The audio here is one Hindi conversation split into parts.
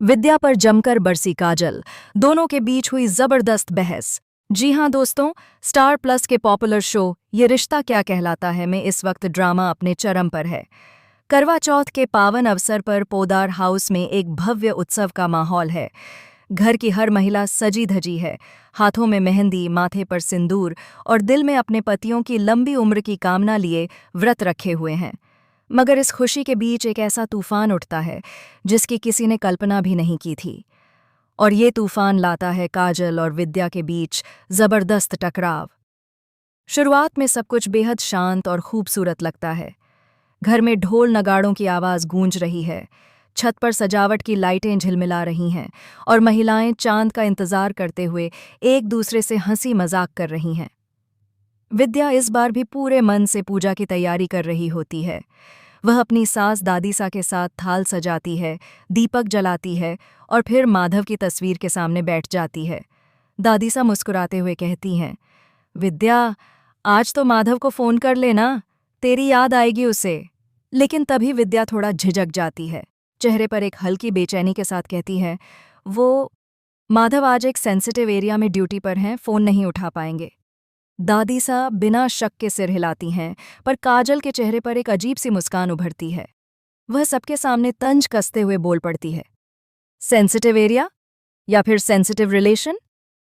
विद्या पर जमकर बरसी काजल। दोनों के बीच हुई जबरदस्त बहस। जी हाँ दोस्तों, स्टार प्लस के पॉपुलर शो ये रिश्ता क्या कहलाता है में इस वक्त ड्रामा अपने चरम पर है। करवा चौथ के पावन अवसर पर पोदार हाउस में एक भव्य उत्सव का माहौल है। घर की हर महिला सजी धजी है, हाथों में मेहंदी, माथे पर सिंदूर और दिल में अपने पतियों की लंबी उम्र की कामना लिए व्रत रखे हुए हैं। मगर इस खुशी के बीच एक ऐसा तूफान उठता है जिसकी किसी ने कल्पना भी नहीं की थी। और ये तूफान लाता है काजल और विद्या के बीच जबरदस्त टकराव। शुरुआत में सब कुछ बेहद शांत और खूबसूरत लगता है। घर में ढोल नगाड़ों की आवाज़ गूंज रही है, छत पर सजावट की लाइटें झिलमिला रही हैं और महिलाएं चांद का इंतजार करते हुए एक दूसरे से हंसी मजाक कर रही हैं। विद्या इस बार भी पूरे मन से पूजा की तैयारी कर रही होती है। वह अपनी सास दादीसा के साथ थाल सजाती है, दीपक जलाती है और फिर माधव की तस्वीर के सामने बैठ जाती है। दादीसा मुस्कुराते हुए कहती हैं, विद्या, आज तो माधव को फ़ोन कर लेना, तेरी याद आएगी उसे। लेकिन तभी विद्या थोड़ा झिझक जाती है, चेहरे पर एक हल्की बेचैनी के साथ कहती है, वो माधव आज एक सेंसिटिव एरिया में ड्यूटी पर हैं, फ़ोन नहीं उठा पाएंगे। दादीसा बिना शक के सिर हिलाती हैं, पर काजल के चेहरे पर एक अजीब सी मुस्कान उभरती है। वह सबके सामने तंज कसते हुए बोल पड़ती है, सेंसिटिव एरिया या फिर सेंसिटिव रिलेशन?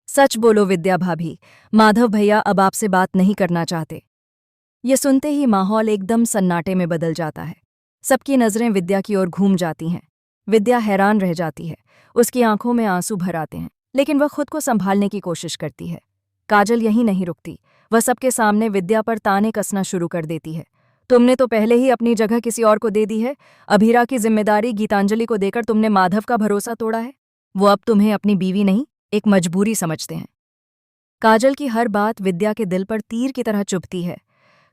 सच बोलो विद्या भाभी, माधव भैया अब आपसे बात नहीं करना चाहते। ये सुनते ही माहौल एकदम सन्नाटे में बदल जाता है। सबकी नज़रें विद्या की ओर घूम जाती हैं। विद्या हैरान रह जाती है, उसकी आंखों में आंसू भर आते हैं, लेकिन वह खुद को संभालने की कोशिश करती है। काजल यहीं नहीं रुकती, वह सबके सामने विद्या पर ताने कसना शुरू कर देती है। तुमने तो पहले ही अपनी जगह किसी और को दे दी है। अभीरा की जिम्मेदारी गीतांजलि को देकर तुमने माधव का भरोसा तोड़ा है। वो अब तुम्हें अपनी बीवी नहीं, एक मजबूरी समझते हैं। काजल की हर बात विद्या के दिल पर तीर की तरह चुभती है।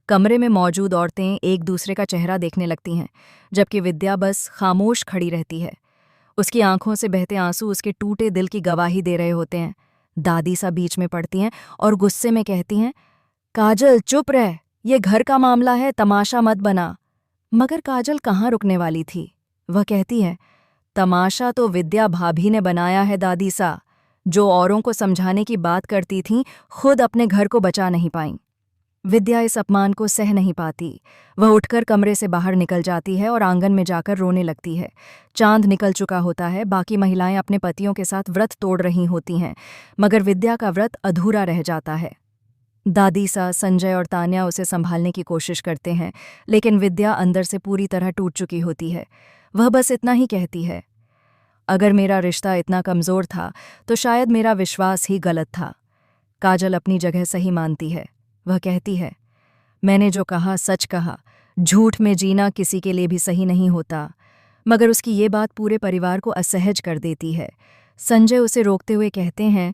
कमरे में मौजूद औरतें एक दूसरे का चेहरा देखने लगती हैं, जबकि विद्या बस खामोश खड़ी रहती है। उसकी आंखों से बहते आंसू उसके टूटे दिल की गवाही दे रहे होते हैं। दादी सा बीच में पड़ती हैं और गुस्से में कहती हैं, काजल चुप रह, ये घर का मामला है, तमाशा मत बना। मगर काजल कहाँ रुकने वाली थी। वह कहती है, तमाशा तो विद्या भाभी ने बनाया है दादी सा। जो औरों को समझाने की बात करती थीं, खुद अपने घर को बचा नहीं पाईं। विद्या इस अपमान को सह नहीं पाती। वह उठकर कमरे से बाहर निकल जाती है और आंगन में जाकर रोने लगती है। चांद निकल चुका होता है, बाकी महिलाएं अपने पतियों के साथ व्रत तोड़ रही होती हैं, मगर विद्या का व्रत अधूरा रह जाता है। दादीसा, संजय और तान्या उसे संभालने की कोशिश करते हैं, लेकिन विद्या अंदर से पूरी तरह टूट चुकी होती है। वह बस इतना ही कहती है, अगर मेरा रिश्ता इतना कमज़ोर था तो शायद मेरा विश्वास ही गलत था। काजल अपनी जगह सही मानती है। वह कहती है, मैंने जो कहा सच कहा, झूठ में जीना किसी के लिए भी सही नहीं होता। मगर उसकी ये बात पूरे परिवार को असहज कर देती है। संजय उसे रोकते हुए कहते हैं,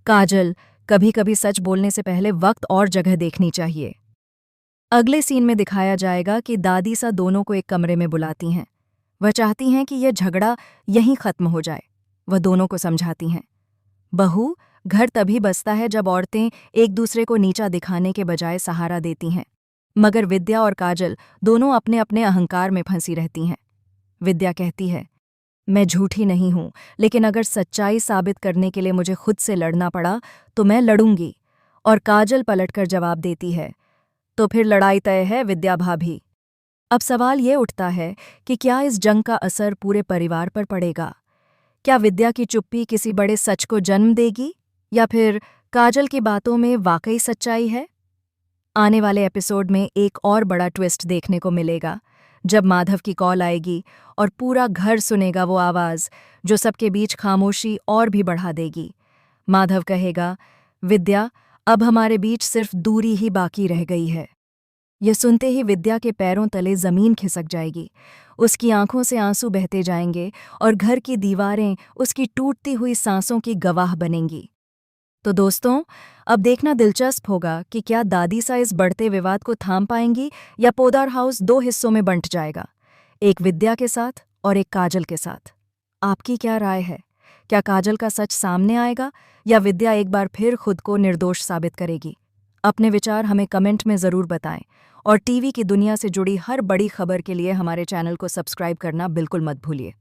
काजल, कभी कभी सच बोलने से पहले वक्त और जगह देखनी चाहिए। अगले सीन में दिखाया जाएगा कि दादी सा दोनों को एक कमरे में बुलाती हैं। वह चाहती हैं कि यह झगड़ा यहीं खत्म हो जाए। वह दोनों को समझाती हैं, बहू, घर तभी बसता है जब औरतें एक दूसरे को नीचा दिखाने के बजाय सहारा देती हैं। मगर विद्या और काजल दोनों अपने अपने अहंकार में फंसी रहती हैं। विद्या कहती है, मैं झूठी नहीं हूं, लेकिन अगर सच्चाई साबित करने के लिए मुझे खुद से लड़ना पड़ा तो मैं लड़ूंगी। और काजल पलटकर जवाब देती है, तो फिर लड़ाई तय है विद्या भाभी। अब सवाल ये उठता है कि क्या इस जंग का असर पूरे परिवार पर पड़ेगा? क्या विद्या की चुप्पी किसी बड़े सच को जन्म देगी, या फिर काजल की बातों में वाकई सच्चाई है? आने वाले एपिसोड में एक और बड़ा ट्विस्ट देखने को मिलेगा, जब माधव की कॉल आएगी और पूरा घर सुनेगा वो आवाज़ जो सबके बीच खामोशी और भी बढ़ा देगी। माधव कहेगा, विद्या, अब हमारे बीच सिर्फ दूरी ही बाकी रह गई है। यह सुनते ही विद्या के पैरों तले जमीन खिसक जाएगी। उसकी आंखों से आंसू बहते जाएंगे और घर की दीवारें उसकी टूटती हुई सांसों की गवाह बनेंगी। तो दोस्तों, अब देखना दिलचस्प होगा कि क्या दादीसा इस बढ़ते विवाद को थाम पाएंगी या पोदार हाउस दो हिस्सों में बंट जाएगा, एक विद्या के साथ और एक काजल के साथ। आपकी क्या राय है? क्या काजल का सच सामने आएगा या विद्या एक बार फिर खुद को निर्दोष साबित करेगी? अपने विचार हमें कमेंट में ज़रूर बताएं और टीवी की दुनिया से जुड़ी हर बड़ी खबर के लिए हमारे चैनल को सब्सक्राइब करना बिल्कुल मत भूलिए।